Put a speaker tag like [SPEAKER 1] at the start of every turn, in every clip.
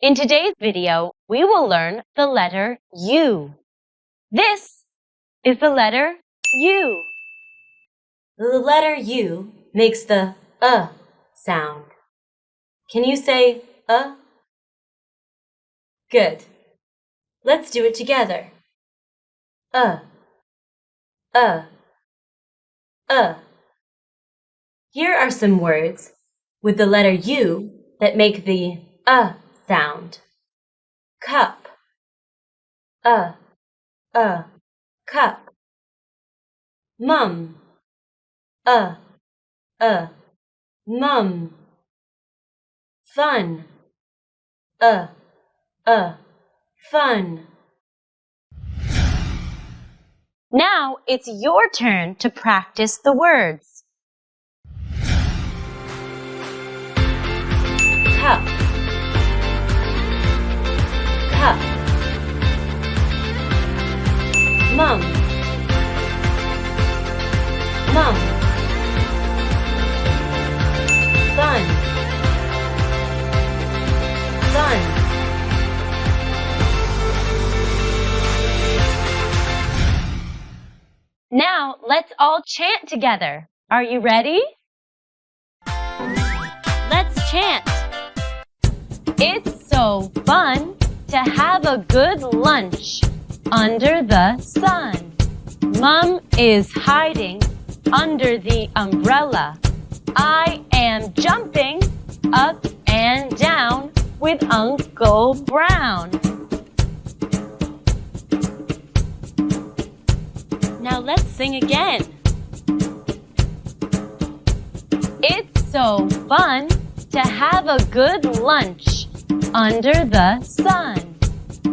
[SPEAKER 1] In today's video, we will learn the letter U. This is the letter U.
[SPEAKER 2] The letter U makes the sound. Can you say Good. Let's do it together. Here are some words with the letter U that make the sound. Cup, cup. Mum, mum. Fun, fun.
[SPEAKER 1] Now it's your turn to practice the words.
[SPEAKER 2] Cup, cup. Mum, mum. Fun, fun.
[SPEAKER 1] Now let's all chant together. Are you ready? Let's chant. It's so fun to have a good lunch under the sun. Mom is hiding under the umbrella. I am jumping up and down with Uncle Brown. Now let's sing again. It's so fun to have a good lunch under the sun.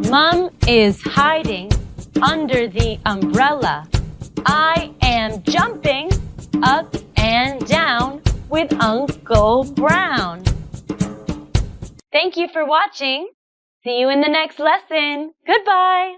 [SPEAKER 1] Mom is hiding under the umbrella. I am jumping up and down with Uncle Brown. Thank you for watching. See you in the next lesson. Goodbye.